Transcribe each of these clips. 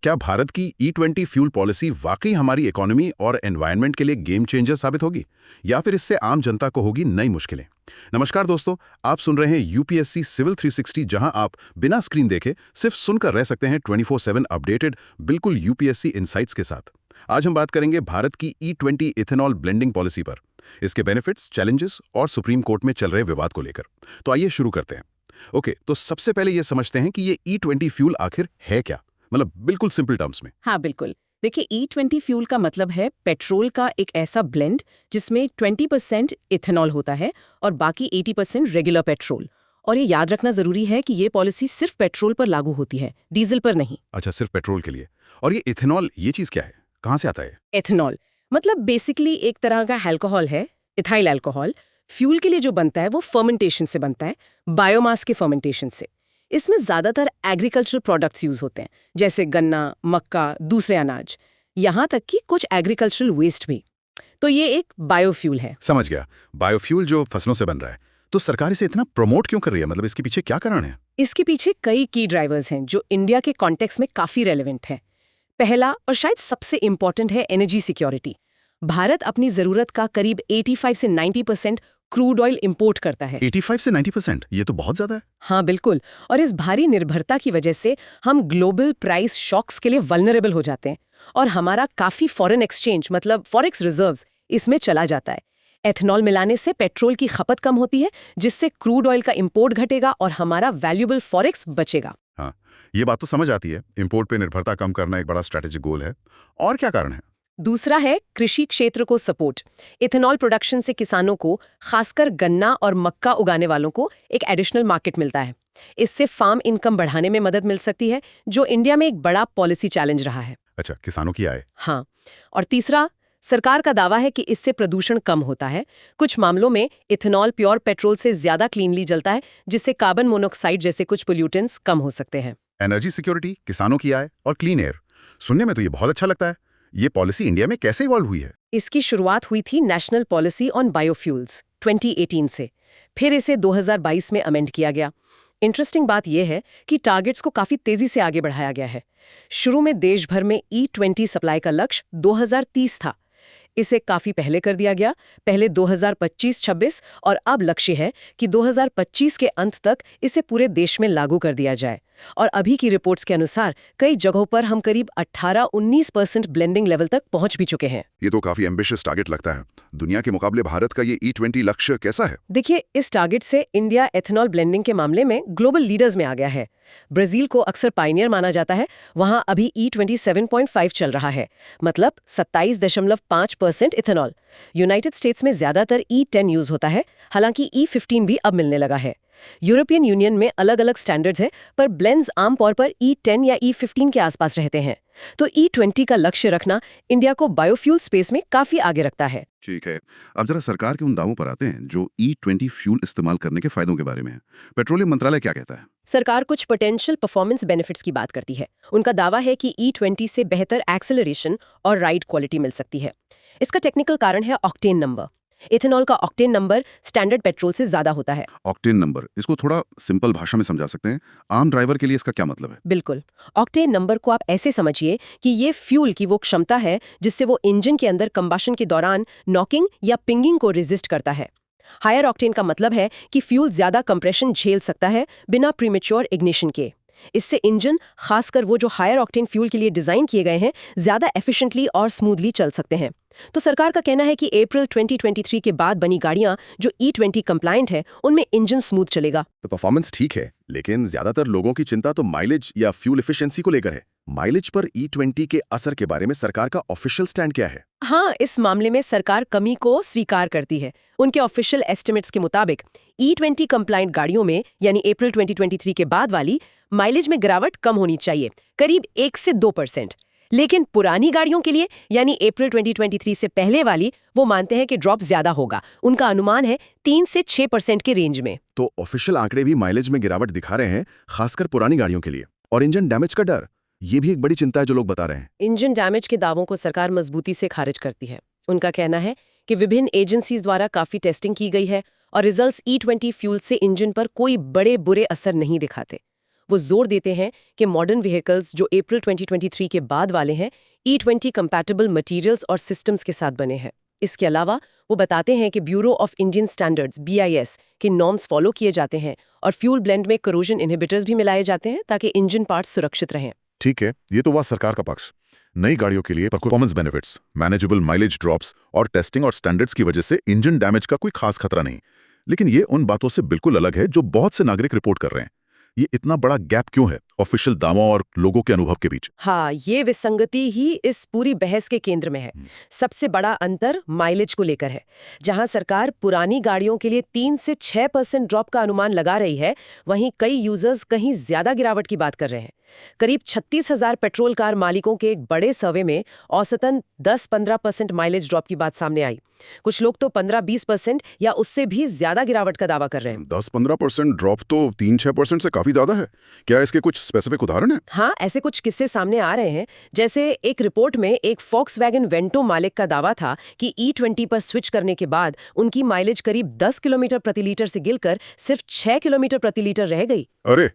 क्या भारत की E20 fuel policy वाकई हमारी इकोनॉमी और एनवायरनमेंट के लिए गेम चेंजर साबित होगी, या फिर इससे आम जनता को होगी नई मुश्किलें? नमस्कार दोस्तों, आप सुन रहे हैं यूपीएससी सिविल 360, जहां आप बिना स्क्रीन देखे सिर्फ सुनकर रह सकते हैं 24/7 अपडेटेड, बिल्कुल यूपीएससी इनसाइट्स के साथ। आज हम बात करेंगे भारत की E20 इथेनॉल ब्लेंडिंग पॉलिसी पर, इसके बेनिफिट्स, चैलेंजेस और सुप्रीम कोर्ट में चल रहे विवाद को लेकर। तो आइए शुरू करते हैं। ओके, तो सबसे पहले ये समझते हैं कि ये E20 फ्यूल आखिर है क्या, मतलब बिल्कुल सिंपल टर्म्स में। हाँ बिल्कुल। देखिए, E20 फ्यूल का मतलब है पेट्रोल का एक ऐसा ब्लेंड जिसमें 20% इथेनॉल होता है और बाकी 80% रेगुलर पेट्रोल। और ये याद रखना जरूरी है कि ये पॉलिसी सिर्फ पेट्रोल पर लागू होती है, डीजल पर नहीं। अच्छा, सिर्फ पेट्रोल के लिए। और ये इथेनॉल, ये चीज क्या है, कहाँ से आता है? एथेनॉल मतलब बेसिकली एक तरह का अल्कोहल है, इथाइल अल्कोहल। फ्यूल के लिए जो बनता है वो फर्मेंटेशन से बनता है, बायोमास के फर्मेंटेशन से। इसमें ज्यादातर एग्रीकल्चरल प्रोडक्ट्स यूज होते हैं, जैसे गन्ना, मक्का, दूसरे अनाज, यहाँ तक कि कुछ एग्रीकल्चरल वेस्ट भी। तो ये एक बायोफ्यूल है। समझ गया, बायोफ्यूल जो फसलों से बन रहा है। तो सरकार इसे इतना प्रमोट क्यों कर रही है, मतलब इसके पीछे क्या कारण है? इसके पीछे कई की ड्राइवर्स हैं जो इंडिया के कॉन्टेक्स्ट में काफी रेलेवेंट है। पहला और शायद सबसे इंपॉर्टेंट है एनर्जी सिक्योरिटी। भारत अपनी जरूरत का करीब 85 से 90% क्रूड ऑयल इंपोर्ट करता है। 85 से 90%, ये तो बहुत ज्यादा है। हाँ बिल्कुल, और इस भारी निर्भरता की वजह से हम ग्लोबल प्राइस शॉक्स के लिए वल्नरेबल हो जाते हैं और हमारा काफी फॉरेन एक्सचेंज मतलब फॉरेक्स रिजर्व्स इसमें चला जाता है। एथेनॉल मिलाने से पेट्रोल की खपत कम होती है, जिससे क्रूड ऑयल का इंपोर्ट घटेगा और हमारा वैल्यूएबल फॉरेक्स बचेगा। हाँ, ये बात तो समझ आती है, इंपोर्ट पे निर्भरता कम करना एक बड़ा स्ट्रैटेजिक गोल है। और क्या कारण है? दूसरा है कृषि क्षेत्र को सपोर्ट। इथेनॉल प्रोडक्शन से किसानों को, खासकर गन्ना और मक्का उगाने वालों को, एक एडिशनल मार्केट मिलता है। इससे फार्म इनकम बढ़ाने में मदद मिल सकती है, जो इंडिया में एक बड़ा पॉलिसी चैलेंज रहा है। अच्छा, किसानों की आय। हाँ, और तीसरा, सरकार का दावा है कि इससे प्रदूषण कम होता है। कुछ मामलों में इथेनॉल प्योर पेट्रोल से ज्यादा क्लीनली जलता है, जिससे कार्बन मोनोऑक्साइड जैसे कुछ पोल्यूटेंट्स कम हो सकते हैं। एनर्जी सिक्योरिटी, किसानों की आय और क्लीन एयर, सुनने में तो ये बहुत अच्छा लगता है। ये पॉलिसी इंडिया में कैसे इवॉल्व हुई है? इसकी शुरुआत हुई थी नेशनल पॉलिसी ऑन बायोफ्यूल्स 2018 से। फिर इसे 2022 में अमेंड किया गया। इंटरेस्टिंग बात यह है कि टारगेट्स को काफी तेजी से आगे बढ़ाया गया है। शुरू में देश भर में E20 सप्लाई का लक्ष्य 2030 था। इसे काफी पहले कर दिया गया, पहले 2025-26, और अब लक्ष्य है कि 2025 के अंत तक इसे पूरे देश में लागू कर दिया जाए। और अभी की रिपोर्ट्स के अनुसार कई जगहों पर हम करीब 18-19% ब्लेंडिंग लेवल तक पहुंच भी चुके हैं। ये तो काफी एम्बिशियस टारगेट लगता है। दुनिया के मुकाबले भारत का ये E20 लक्ष्य कैसा है? देखिए, इस टारगेट से इंडिया एथेनॉल ब्लेंडिंग के मामले में ग्लोबल लीडर्स में आ गया है। ब्राजील को अक्सर पायनियर माना जाता है, वहां अभी E20 7.5 चल रहा है, मतलब 27.5% इथेनॉल। यूनाइटेड स्टेट्स में ज्यादातर E10 यूज होता है, हालांकि E15 भी अब मिलने लगा है। यूरोपियन यूनियन में अलग अलग स्टैंडर्ड्स हैं, पर ब्लेंड्स आमतौर पर E10 या E15 के आसपास रहते हैं। तो E20 का लक्ष्य रखना इंडिया को बायोफ्यूल स्पेस में काफी आगे रखता है। ठीक है, अब जरा सरकार के उन दावों पर आते हैं जो E20 फ्यूल इस्तेमाल करने के फायदों के बारे में है। पेट्रोलियम मंत्रालय क्या कहता है? सरकार कुछ पोटेंशियल परफॉर्मेंस बेनिफिट्स की बात करती है। उनका दावा है कि E20 से बेहतर एक्सेलरेशन और राइड क्वालिटी मिल सकती है। इसका टेक्निकल कारण है ऑक्टेन नंबर। इथेनॉल का ऑक्टेन नंबर स्टैंडर्ड पेट्रोल से ज्यादा होता है। ऑक्टेन नंबर, इसको थोड़ा सिंपल भाषा में समझा सकते हैं? आम ड्राइवर के लिए इसका क्या मतलब है? बिल्कुल, ऑक्टेन नंबर को आप ऐसे समझिए कि ये फ्यूल की वो क्षमता है जिससे वो इंजन के अंदर कंबशन के दौरान नॉकिंग या पिंगिंग को रेजिस्ट करता है। हायर ऑक्टेन का मतलब है कि फ्यूल ज्यादा कंप्रेशन झेल सकता है बिना प्रीमेच्योर इग्निशन के। इससे इंजन, खासकर वो जो हायर ऑक्टेन फ्यूल के लिए डिजाइन किए गए हैं, ज्यादा एफिशिएंटली और स्मूथली चल सकते हैं। तो सरकार का कहना है कि अप्रैल 2023 के बाद बनी गाड़ियां जो E20 कंप्लायंट है, उनमें इंजन स्मूथ चलेगा। तो परफॉर्मेंस ठीक है, लेकिन ज्यादातर लोगों की चिंता तो माइलेज या फ्यूल एफिशिएंसी को लेकर है। माइलेज पर E20 के असर के बारे में सरकार का ऑफिशियल स्टैंड क्या है? हाँ, इस मामले में सरकार कमी को स्वीकार करती है। उनके ऑफिशियल एस्टिमेट्स के मुताबिक E20 कंप्लायंट गाड़ियों में, यानी अप्रैल 2023 के बाद वाली, माइलेज में गिरावट कम होनी चाहिए, करीब 1 से 2%। लेकिन पुरानी गाड़ियों के लिए, यानी अप्रैल 2023 से पहले वाली, वो मानते हैं कि ड्रॉप ज्यादा होगा। उनका अनुमान है 3 से 6% के रेंज में। तो ऑफिशियल आंकड़े भी माइलेज में गिरावट दिखा रहे हैं, खासकर पुरानी गाड़ियों के लिए। और इंजन डैमेज का डर, ये भी एक बड़ी चिंता है जो लोग बता रहे हैं। इंजन डैमेज के दावों को सरकार मजबूती से खारिज करती है। उनका कहना है कि विभिन्न एजेंसीज द्वारा काफी टेस्टिंग की गई है और रिजल्ट्स E20 फ्यूल से इंजन पर कोई बड़े बुरे असर नहीं दिखाते। वो जोर देते हैं कि मॉडर्न व्हीकल्स जो अप्रैल 2023 के बाद वाले हैं E20 कंपैटिबल मटेरियल्स और सिस्टम्स के साथ बने हैं। इसके अलावा वो बताते हैं कि bureau of Indian standards BIS के नॉर्म्स फॉलो किए जाते हैं और फ्यूल ब्लेंड में करोजन इनहिबिटर्स भी मिलाए जाते हैं ताकि इंजन पार्ट्स सुरक्षित रहें। ठीक है, ये तो हुआ सरकार का पक्ष। नई गाड़ियों के लिए performance benefits, manageable mileage drops और टेस्टिंग और स्टैंडर्ड्स की वजह से इंजन डैमेज का कोई खास खतरा नहीं। लेकिन ये उन बातों से बिल्कुल अलग है जो बहुत से नागरिक रिपोर्ट कर रहे हैं। ये इतना बड़ा गैप क्यों है ऑफिशियल दावों और लोगों के अनुभव के बीच? हाँ, ये विसंगति ही इस पूरी बहस के केंद्र में है। सबसे बड़ा अंतर माइलेज को लेकर है। जहां सरकार पुरानी गाड़ियों के लिए 3 से 6% ड्रॉप का अनुमान लगा रही है, वहीं कई यूजर्स कहीं ज्यादा गिरावट की बात कर रहे हैं। करीब 36,000 पेट्रोल कार मालिकों के एक बड़े सर्वे में औसतन 10-15% माइलेज ड्रॉप की बात सामने आई। कुछ लोग तो 15-20% या उससे भी ज्यादा गिरावट का दावा कर रहे हैं। 10-15% ड्रॉप तो 3-6% से काफी ज्यादा है। क्या इसके कुछ स्पेसिफिक उदाहरण है? हाँ, ऐसे कुछ किस्से सामने आ रहे हैं। जैसे एक रिपोर्ट में एक फॉक्सवैगन वेंटो मालिक का दावा था कि E20 पर स्विच करने के बाद उनकी माइलेज करीब 10 किलोमीटर प्रति लीटर से गिरकर सिर्फ 6 किलोमीटर प्रति लीटर रह गई। अरे,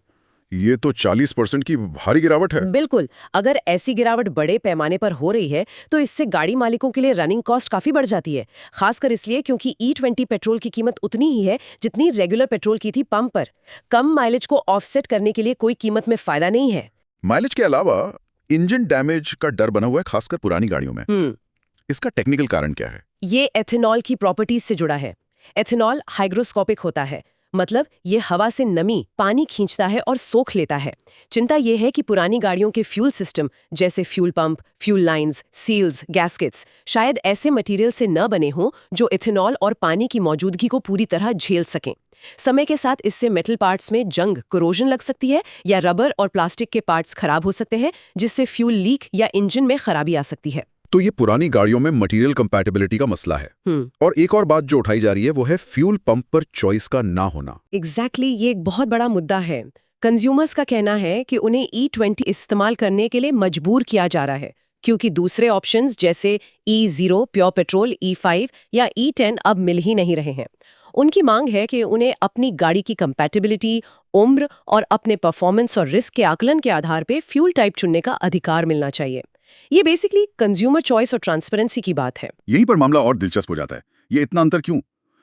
ये तो 40% की भारी गिरावट है। बिल्कुल, अगर ऐसी गिरावट बड़े पैमाने पर हो रही है तो इससे गाड़ी मालिकों के लिए रनिंग कॉस्ट काफी बढ़ जाती है। खासकर इसलिए क्योंकि E20 पेट्रोल की कीमत उतनी ही है जितनी रेगुलर पेट्रोल की थी पंप पर। कम माइलेज को ऑफसेट करने के लिए कोई कीमत में फायदा नहीं है। माइलेज के अलावा इंजन डैमेज का डर बना हुआ है, खासकर पुरानी गाड़ियों में। इसका टेक्निकल कारण क्या है? ये एथेनॉल की प्रॉपर्टीज से जुड़ा है। एथेनॉल हाइग्रोस्कोपिक होता है, मतलब ये हवा से नमी, पानी खींचता है और सोख लेता है। चिंता ये है कि पुरानी गाड़ियों के फ्यूल सिस्टम जैसे fuel pump, fuel lines, seals, gaskets शायद ऐसे मटेरियल से न बने हों जो एथेनॉल और पानी की मौजूदगी को पूरी तरह झेल सकें। समय के साथ इससे मेटल पार्ट्स में जंग, कोरोजन लग सकती है या रबर और प्लास्टिक के पार्ट्स खराब हो सकते हैं, जिससे फ्यूल लीक या इंजन में खराबी आ सकती है। तो ये पुरानी गाड़ियों में मटेरियल कंपैटिबिलिटी का मसला है। और एक और बात जो उठाई जा रही है वो है फ्यूल पंप पर चॉइस का ना होना। एग्जैक्टली, ये एक बहुत बड़ा मुद्दा है। कंज्यूमर्स का कहना है कि उन्हें E20 इस्तेमाल करने के लिए मजबूर किया जा रहा है क्योंकि दूसरे ऑप्शंस जैसे E0 प्योर पेट्रोल, E5 या E10 अब मिल ही नहीं रहे हैं। उनकी मांग है कि उन्हें अपनी गाड़ी की कंपैटिबिलिटी, उम्र और अपने परफॉर्मेंस और रिस्क के आकलन के आधार पे फ्यूल टाइप चुनने का अधिकार मिलना चाहिए। ये बेसिकली कंज्यूमर चॉइस और ट्रांसपेरेंसी की बात है। यहीं पर मामला और दिलचस्प हो जाता है। ये इतना अंतर क्यों?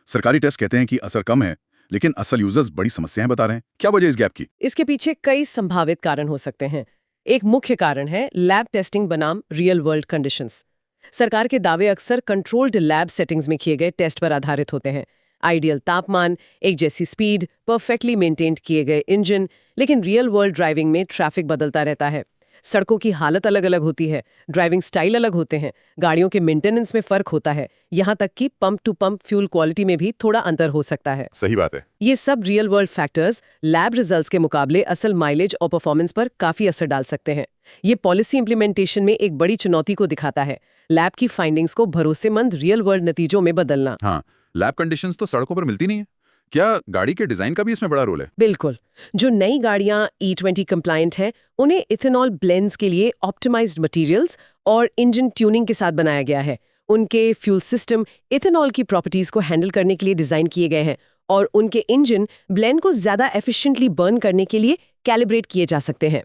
सरकारी टेस्ट कहते हैं कि असर कम है, लेकिन असल यूजर्स बड़ी समस्याएं बता रहे हैं। क्या वजह इस गैप की? इसके पीछे कई संभावित कारण हो सकते हैं। एक मुख्य कारण है लैब टेस्टिंग बनाम रियल वर्ल्ड कंडीशंस। सरकार के दावे अक्सर कंट्रोल्ड लैब सेटिंग्स में किए गए टेस्ट पर आधारित होते हैं। आइडियल तापमान, एक जैसी स्पीड, परफेक्टली मेंटेन्ड किए गए इंजन। लेकिन रियल वर्ल्ड ड्राइविंग में ट्रैफिक बदलता रहता है, सड़कों की हालत अलग अलग होती है, ड्राइविंग स्टाइल अलग होते हैं, गाड़ियों के मेंटेनेंस में फर्क होता है, यहाँ तक कि pump to pump fuel quality में भी थोड़ा अंतर हो सकता है। सही बात है। ये सब real world factors lab results के मुकाबले असल माइलेज और परफॉर्मेंस पर काफी असर डाल सकते हैं। ये पॉलिसी इंप्लीमेंटेशन में एक बड़ी चुनौती को दिखाता है, लैब की फाइंडिंग्स को भरोसेमंद रियल वर्ल्ड नतीजों में बदलना। हाँ, लैब कंडीशंस तो सड़कों पर मिलती नहीं है। क्या गाड़ी के डिजाइन का भी इसमें बड़ा रोल है? बिल्कुल। जो नई गाड़ियां E20 कंप्लायंट हैं, उन्हें इथेनॉल ब्लेंड्स के लिए ऑप्टिमाइज्ड मटेरियल्स और इंजन ट्यूनिंग के साथ बनाया गया है। उनके फ्यूल सिस्टम इथेनॉल की प्रॉपर्टीज को हैंडल करने के लिए डिजाइन किए गए हैं और उनके इंजन ब्लेंड को ज्यादा एफिशिएंटली बर्न करने के लिए कैलिब्रेट किए जा सकते हैं।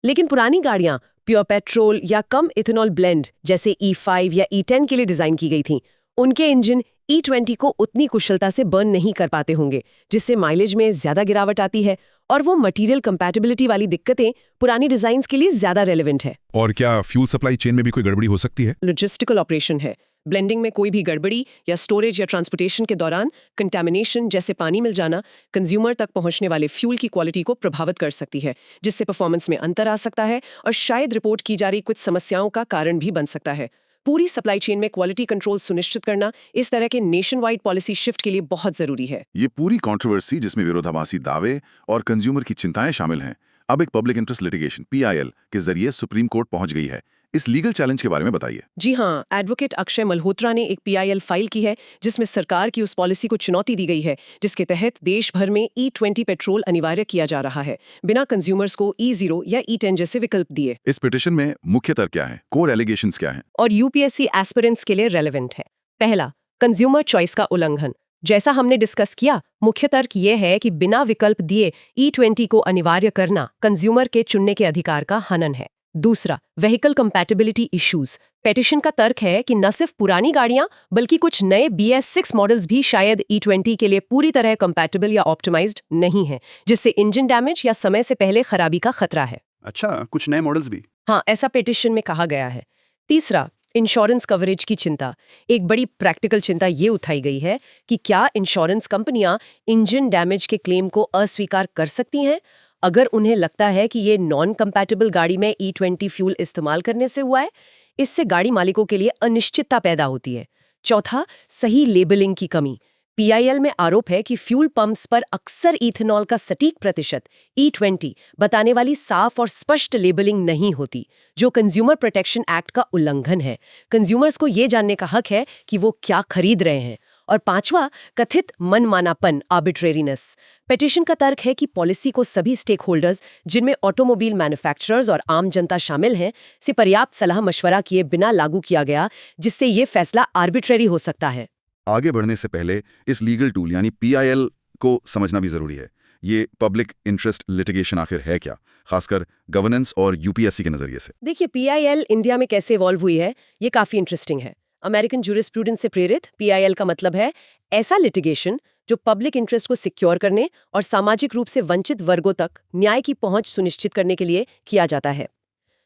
लेकिन पुरानी गाड़ियां प्योर पेट्रोल या कम इथेनॉल ब्लेंड जैसे E5 या E10 के लिए डिजाइन की गई थीं। उनके इंजन E20 को उतनी कुशलता से बर्न नहीं कर पाते होंगे, जिससे माइलेज में ज्यादा गिरावट आती है और वो मटेरियल कंपैटिबिलिटी वाली दिक्कतें पुरानी डिजाइन्स के लिए ज्यादा रेलेवेंट है। और क्या फ्यूल सप्लाई चेन में भी कोई गड़बड़ी हो सकती है? लॉजिस्टिकल ऑपरेशन है। ब्लेंडिंग में कोई भी गड़बड़ी या स्टोरेज या ट्रांसपोर्टेशन के दौरान कंटामिनेशन जैसे पानी मिल जाना कंज्यूमर तक पहुंचने वाले फ्यूल की क्वालिटी को प्रभावित कर सकती है, जिससे परफॉर्मेंस में अंतर आ सकता है और शायद रिपोर्ट की जा रही कुछ समस्याओं का कारण भी बन सकता है। पूरी सप्लाई चेन में क्वालिटी कंट्रोल सुनिश्चित करना इस तरह के नेशन वाइड पॉलिसी शिफ्ट के लिए बहुत जरूरी है। ये पूरी कंट्रोवर्सी जिसमें विरोधाभासी दावे और कंज्यूमर की चिंताएं शामिल हैं, अब एक पब्लिक इंटरेस्ट लिटिगेशन PIL के जरिए सुप्रीम कोर्ट पहुंच गई है। इस लीगल चैलेंज के बारे में बताइए। जी हाँ, एडवोकेट अक्षय मल्होत्रा ने एक PIL फाइल की है जिसमें सरकार की उस पॉलिसी को चुनौती दी गई है जिसके तहत देश भर में E20 पेट्रोल अनिवार्य किया जा रहा है, बिना कंज्यूमर्स को E0 या E10 जैसे विकल्प दिए। इस पिटीशन में मुख्य तर्क क्या है, कोर एलिगेशंस क्या हैं? और UPSC एस्पिरेंट्स के लिए रेलेवेंट है। पहला, कंज्यूमर चॉइस का उल्लंघन। जैसा हमने डिस्कस किया, मुख्य तर्क ये है कि बिना विकल्प दिए E20 को अनिवार्य करना कंज्यूमर के चुनने के अधिकार का हनन है। दूसरा, व्हीकल कंपैटिबिलिटी इश्यूज। पेटिशन का तर्क है कि न सिर्फ पुरानी गाड़ियां बल्कि कुछ नए BS6 मॉडल्स भी शायद E20 के लिए पूरी तरह कंपैटिबल या ऑप्टिमाइज्ड नहीं हैं, जिससे इंजन डैमेज या समय से पहले खराबी का खतरा है। अच्छा, कुछ नए मॉडल्स भी। हाँ, ऐसा पेटिशन में कहा गया है। तीसरा, इंश्योरेंस कवरेज की चिंता। एक बड़ी प्रैक्टिकल चिंता ये उठाई गई है कि क्या इंश्योरेंस कंपनियां इंजन डैमेज के क्लेम को अस्वीकार कर सकती हैं अगर उन्हें लगता है कि ये नॉन कंपैटिबल गाड़ी में E20 फ्यूल इस्तेमाल करने से हुआ है। इससे गाड़ी मालिकों के लिए अनिश्चितता पैदा होती है। चौथा, सही लेबलिंग की कमी। PIL में आरोप है कि फ्यूल पंप्स पर अक्सर इथेनॉल का सटीक प्रतिशत E20 बताने वाली साफ और स्पष्ट लेबलिंग नहीं होती, जो कंज्यूमर प्रोटेक्शन एक्ट का उल्लंघन है। कंज्यूमर्स को ये जानने का हक है कि वो क्या खरीद रहे हैं। और पांचवा, कथित मनमानापन, आर्बिट्रेरीनेस। पेटिशन का तर्क है कि पॉलिसी को सभी स्टेक होल्डर्स, जिनमें ऑटोमोबाइल मैन्युफैक्चरर्स और आम जनता शामिल हैं, से पर्याप्त सलाह मशवरा किए बिना लागू किया गया, जिससे ये फैसला आर्बिट्रेरी हो सकता है। आगे बढ़ने से पहले इस लीगल टूल यानी PIL को समझना भी जरूरी है। ये पब्लिक इंटरेस्ट लिटिगेशन आखिर है क्या, खासकर गवर्नेंस और UPSC के नजरिए से? देखिए, PIL इंडिया में कैसे इवॉल्व हुई है, ये काफी इंटरेस्टिंग है। अमेरिकन जूरिस्प्रूडेंस से प्रेरित PIL का मतलब है ऐसा लिटिगेशन जो पब्लिक इंटरेस्ट को सिक्योर करने और सामाजिक रूप से वंचित वर्गों तक न्याय की पहुंच सुनिश्चित करने के लिए किया जाता है।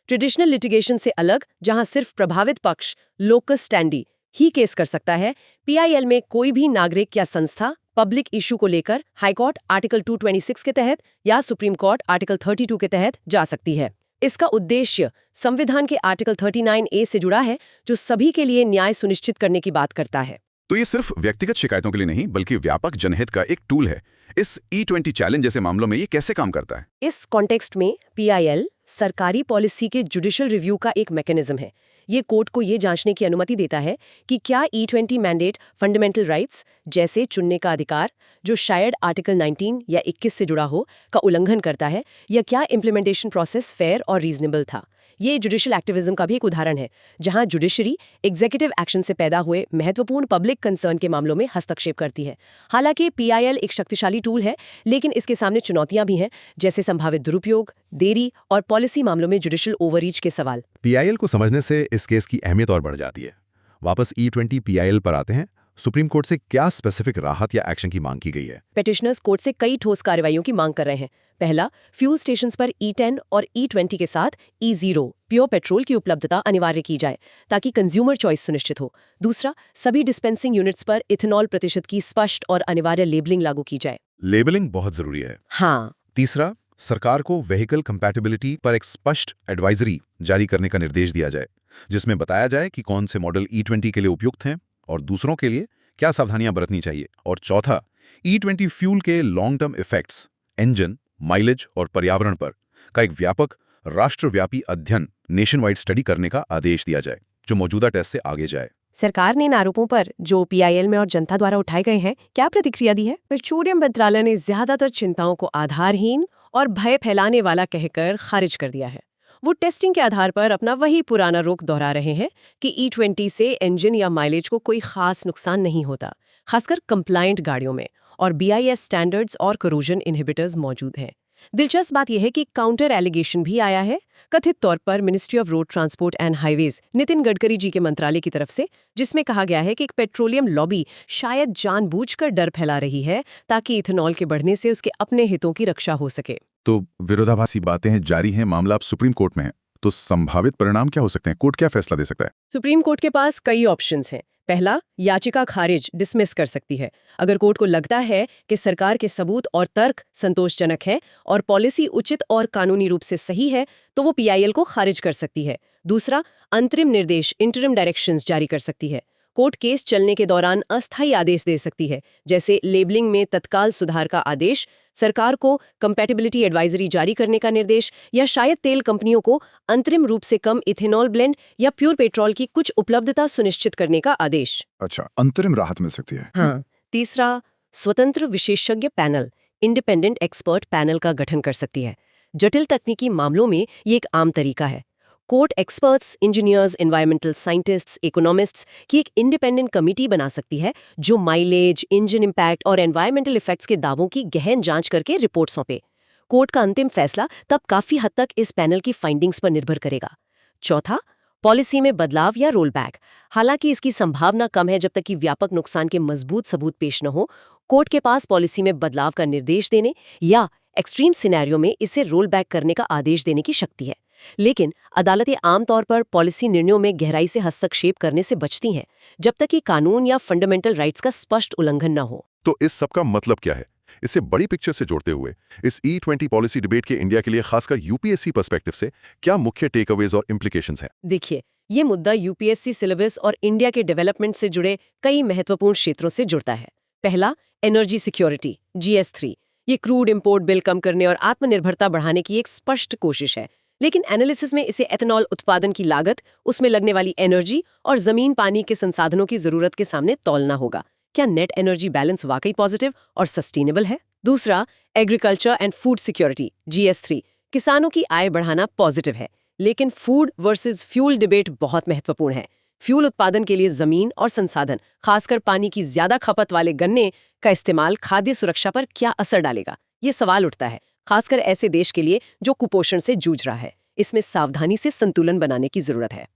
ट्रेडिशनल लिटिगेशन से अलग, जहां सिर्फ प्रभावित पक्ष लोकस स्टैंडी ही केस कर सकता है, PIL में कोई भी नागरिक या संस्था पब्लिक इशू को लेकर हाईकोर्ट आर्टिकल 226 के तहत या सुप्रीम कोर्ट आर्टिकल 32 के तहत जा सकती है। इसका उद्देश्य संविधान के आर्टिकल 39A से जुड़ा है, जो सभी के लिए न्याय सुनिश्चित करने की बात करता है। तो ये सिर्फ व्यक्तिगत शिकायतों के लिए नहीं बल्कि व्यापक जनहित का एक टूल है। इस E20 चैलेंज जैसे मामलों में ये कैसे काम करता है? इस कॉन्टेक्स्ट में PIL सरकारी पॉलिसी के जुडिशियल रिव्यू का एक मैकेनिज्म है। ये कोर्ट को ये जांचने की अनुमति देता है कि क्या E20 मैंडेट फंडामेंटल राइट्स जैसे चुनने का अधिकार, जो शायद आर्टिकल 19 या 21 से जुड़ा हो, का उल्लंघन करता है, या क्या इम्प्लीमेंटेशन प्रोसेस फेयर और रीजनेबल था। ये जुडिशियल एक्टिविज्म का भी एक उदाहरण है, जहां जुडिशरी एग्जीक्यूटिव एक्शन से पैदा हुए महत्वपूर्ण पब्लिक कंसर्न के मामलों में हस्तक्षेप करती है। हालांकि PIL एक शक्तिशाली टूल है, लेकिन इसके सामने चुनौतियां भी हैं, जैसे संभावित दुरुपयोग, देरी और पॉलिसी मामलों में जुडिशियल ओवररीच के सवाल। PIL को समझने से इस केस की अहमियत और बढ़ जाती है। वापस E20 PIL पर आते हैं। सुप्रीम कोर्ट से क्या स्पेसिफिक राहत या एक्शन की मांग की गई है? पेटिशनर्स कोर्ट से कई ठोस कार्रवाइयों की मांग कर रहे हैं। पहला, फ्यूल स्टेशंस पर E10 और E20 के साथ E0 प्योर पेट्रोल की उपलब्धता अनिवार्य की जाए, ताकि कंज्यूमर चॉइस सुनिश्चित हो। दूसरा, सभी डिस्पेंसिंग यूनिट्स पर इथेनॉल प्रतिशत की स्पष्ट और अनिवार्य लेबलिंग लागू की जाए। लेबलिंग बहुत जरूरी है। हाँ। तीसरा, सरकार को व्हीकल कंपैटिबिलिटी पर एक स्पष्ट एडवाइजरी जारी करने का निर्देश दिया जाए, जिसमें बताया जाए कि कौन से मॉडल E20 के लिए उपयुक्त हैं और दूसरों के लिए क्या सावधानियां बरतनी चाहिए। और चौथा, E20 फ्यूल के long term effects engine, mileage और पर्यावरण पर का एक व्यापक राष्ट्रव्यापी अध्ययन नेशन वाइड स्टडी करने का आदेश दिया जाए, जो मौजूदा टेस्ट से आगे जाए। सरकार ने इन आरोपों पर जो PIL में और जनता द्वारा उठाए गए हैं, क्या प्रतिक्रिया दी है? पेट्रोलियम मंत्रालय ने ज्यादातर चिंताओं को आधारहीन और भय फैलाने वाला कहकर खारिज कर दिया है। वो टेस्टिंग के आधार पर अपना वही पुराना रुख दोहरा रहे हैं कि E20 से इंजन या माइलेज को कोई खास नुकसान नहीं होता, खासकर कंप्लायंट गाड़ियों में, और BIS स्टैंडर्ड्स और करोजन इनहिबिटर्स मौजूद हैं। दिलचस्प बात यह है कि काउंटर एलिगेशन भी आया है, कथित तौर पर ministry of road transport and highways Nitin Gadkari ji के मंत्रालय की तरफ से, जिसमें कहा गया है कि एक पेट्रोलियम लॉबी शायद जानबूझकर डर फैला रही है ताकि इथेनॉल के बढ़ने से उसके अपने हितों की रक्षा हो सके। तो विरोधाभासी बातें जारी हैं, मामला अब सुप्रीम कोर्ट में है, तो संभावित परिणाम क्या हो सकते हैं? कोर्ट क्या फैसला दे सकता है? सुप्रीम कोर्ट के पास कई ऑप्शंस हैं। पहला, याचिका खारिज डिसमिस कर सकती है। अगर कोर्ट को लगता है कि सरकार के सबूत और तर्क संतोषजनक है और पॉलिसी उचित और कानूनी रूप से सही है, तो वो PIL को खारिज कर सकती है। दूसरा, अंतरिम निर्देश इंटरिम डायरेक्शंस जारी कर सकती है। कोर्ट केस चलने के दौरान अस्थायी आदेश दे सकती है, जैसे लेबलिंग में तत्काल सुधार का आदेश, सरकार को कंपैटिबिलिटी एडवाइजरी जारी करने का निर्देश, या शायद तेल कंपनियों को अंतरिम रूप से कम इथेनॉल ब्लेंड या प्योर पेट्रोल की कुछ उपलब्धता सुनिश्चित करने का आदेश। अच्छा, अंतरिम राहत मिल सकती है। हाँ। तीसरा, स्वतंत्र विशेषज्ञ पैनल इंडिपेंडेंट एक्सपर्ट पैनल का गठन कर सकती है। जटिल तकनीकी मामलों में ये एक आम तरीका है। Court experts, engineers, environmental scientists, economists की एक इंडिपेंडेंट कमिटी बना सकती है जो माइलेज, इंजन इम्पैक्ट और एनवायरमेंटल इफेक्ट्स के दावों की गहन जांच करके रिपोर्ट सौंपे। कोर्ट का अंतिम फैसला तब काफी हद तक इस पैनल की फाइंडिंग्स पर निर्भर करेगा। चौथा, पॉलिसी में बदलाव या रोल बैक। हालांकि इसकी संभावना कम है जब तक कि व्यापक नुकसान के मजबूत सबूत पेश न हो। कोर्ट के पास पॉलिसी में बदलाव का निर्देश देने या एक्सट्रीम सिनेरियो में इसे रोल बैक करने का आदेश देने की शक्ति है। लेकिन अदालतें आमतौर पर पॉलिसी निर्णयों में गहराई से हस्तक्षेप करने से बचती हैं जब तक कि कानून या फंडामेंटल राइट्स का स्पष्ट उल्लंघन न हो। तो इस सब का मतलब क्या है? इसे बड़ी पिक्चर से जोड़ते हुए इस E20 पॉलिसी डिबेट के इंडिया के लिए खासकर यूपीएससी पर्सपेक्टिव से क्या मुख्य टेकअवेज और इम्प्लीकेशंस हैं? देखिए, ये मुद्दा यूपीएससी सिलेबस और इंडिया के डेवलपमेंट से जुड़े कई महत्वपूर्ण क्षेत्रों से जुड़ता है। पहला, एनर्जी सिक्योरिटी, GS3। ये क्रूड इंपोर्ट बिल कम करने और आत्मनिर्भरता बढ़ाने की एक स्पष्ट कोशिश है। लेकिन एनालिसिस में इसे एथेनॉल उत्पादन की लागत, उसमें लगने वाली एनर्जी और जमीन पानी के संसाधनों की जरूरत के सामने तौलना होगा। क्या नेट एनर्जी बैलेंस वाकई पॉजिटिव और सस्टेनेबल है? दूसरा, agriculture and food security, GS3। किसानों की आय बढ़ाना पॉजिटिव है, लेकिन फूड वर्सेस फ्यूल डिबेट बहुत महत्वपूर्ण है। फ्यूल उत्पादन के लिए जमीन और संसाधन, खासकर पानी की ज्यादा खपत वाले गन्ने का इस्तेमाल खाद्य सुरक्षा पर क्या असर डालेगा? ये सवाल उठता है, खासकर ऐसे देश के लिए जो कुपोषण से जूझ रहा है। इसमें सावधानी से संतुलन बनाने की जरूरत है।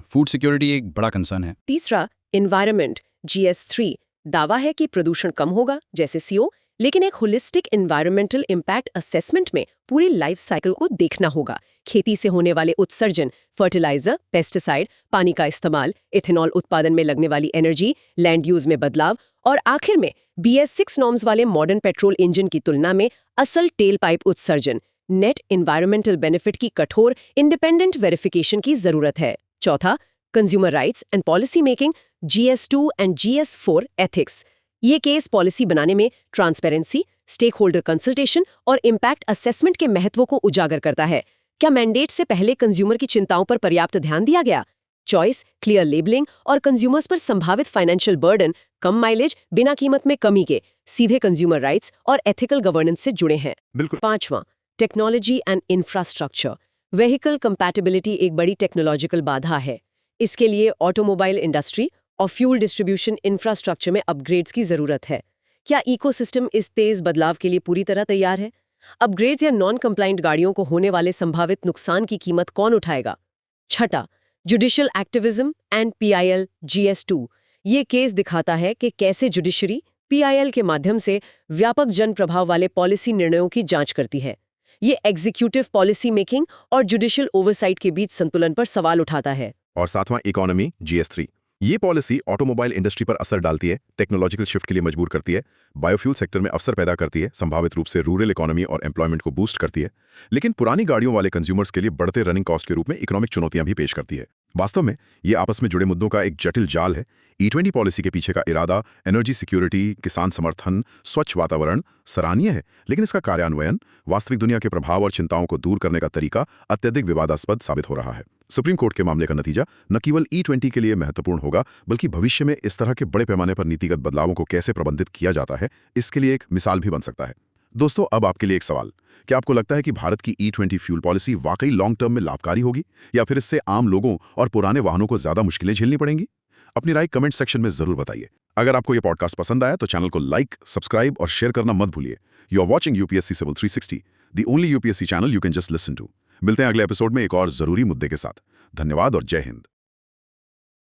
फूड सिक्योरिटी एक बड़ा कंसर्न है। तीसरा, एनवायरनमेंट, GS3। दावा है कि प्रदूषण कम होगा जैसे CO, लेकिन एक होलिस्टिक एनवायरमेंटल इम्पैक्ट असेसमेंट में पूरी लाइफ साइकिल को देखना होगा। खेती से होने वाले उत्सर्जन, फर्टिलाइजर, पेस्टिसाइड, पानी का इस्तेमाल, इथेनॉल उत्पादन में लगने वाली एनर्जी, लैंड यूज में बदलाव और आखिर में BS6 नॉर्म्स वाले मॉडर्न पेट्रोल इंजन की तुलना में असल टेल पाइप उत्सर्जन, नेट एनवायरमेंटल बेनिफिट की कठोर इंडिपेंडेंट वेरिफिकेशन की जरूरत है। चौथा, consumer rights and policy making, GS2 and GS4 ethics. ये केस पॉलिसी बनाने में ट्रांसपेरेंसी, स्टेक होल्डर कंसल्टेशन और इम्पैक्ट असेसमेंट के महत्व को उजागर करता है। क्या मैंडेट से पहले कंज्यूमर की चिंताओं पर पर्याप्त ध्यान दिया गया? चॉइस, क्लियर लेबलिंग और कंज्यूमर्स पर संभावित फाइनेंशियल बर्डन, कम माइलेज, बिना कीमत में कमी के, सीधे कंज्यूमर राइट्स और एथिकल गवर्नेंस से जुड़े हैं। बिल्कुल। पांचवां, technology and infrastructure. Vehicle compatibility एक बड़ी टेक्नोलॉजिकल बाधा है। इसके लिए ऑटोमोबाइल इंडस्ट्री और फ्यूल डिस्ट्रीब्यूशन इंफ्रास्ट्रक्चर में अपग्रेड्स की जरूरत है। क्या इकोसिस्टम इस तेज बदलाव के लिए पूरी तरह तैयार है? अपग्रेड्स या नॉन कंप्लाइंट गाड़ियों को होने वाले संभावित नुकसान की कीमत कौन उठाएगा? छठा, judicial activism and PIL, GS2। ये केस दिखाता है कि कैसे जुडिशरी PIL के माध्यम से व्यापक जन प्रभाव वाले पॉलिसी निर्णयों की जांच करती है। ये एग्जीक्यूटिव पॉलिसी मेकिंग और जुडिशियल ओवरसाइट के बीच संतुलन पर सवाल उठाता है। और सातवां, इकोनॉमी, GS3। ये पॉलिसी ऑटोमोबाइल इंडस्ट्री पर असर डालती है, टेक्नोलॉजिकल शिफ्ट के लिए मजबूर करती है, बायोफ्यूल सेक्टर में अवसर पैदा करती है, संभावित रूप से रूरल इकोनॉमी और एम्प्लॉयमेंट को बूस्ट करती है, लेकिन पुरानी गाड़ियों वाले कंज्यूमर्स के लिए बढ़ते रनिंग कॉस्ट के रूप में इकोनॉमिक चुनौतियां भी पेश करती है। वास्तव में ये आपस में जुड़े मुद्दों का एक जटिल जाल है। E20 पॉलिसी के पीछे का इरादा, एनर्जी सिक्योरिटी, किसान समर्थन, स्वच्छ वातावरण सराहनीय है, लेकिन इसका कार्यान्वयन, वास्तविक दुनिया के प्रभाव और चिंताओं को दूर करने का तरीका अत्यधिक विवादास्पद साबित हो रहा है। सुप्रीम कोर्ट के मामले का नतीजा न केवल E20 के लिए महत्वपूर्ण होगा, बल्कि भविष्य में इस तरह के बड़े पैमाने पर नीतिगत बदलावों को कैसे प्रबंधित किया जाता है, इसके लिए एक मिसाल भी बन सकता है। दोस्तों, अब आपके लिए एक सवाल। क्या आपको लगता है कि भारत की E20 फ्यूल पॉलिसी वाकई लॉन्ग टर्म में लाभकारी होगी, या फिर इससे आम लोगों और पुराने वाहनों को ज्यादा मुश्किलें झेलनी पड़ेंगी? अपनी राय कमेंट सेक्शन में जरूर बताइए। अगर आपको यह पॉडकास्ट पसंद आया तो चैनल को लाइक, सब्सक्राइब और शेयर करना मत भूलिए। You are watching UPSC Civil 360, the only UPSC channel you can just listen to. मिलते हैं अगले एपिसोड में एक और जरूरी मुद्दे के साथ। धन्यवाद और जय हिंद।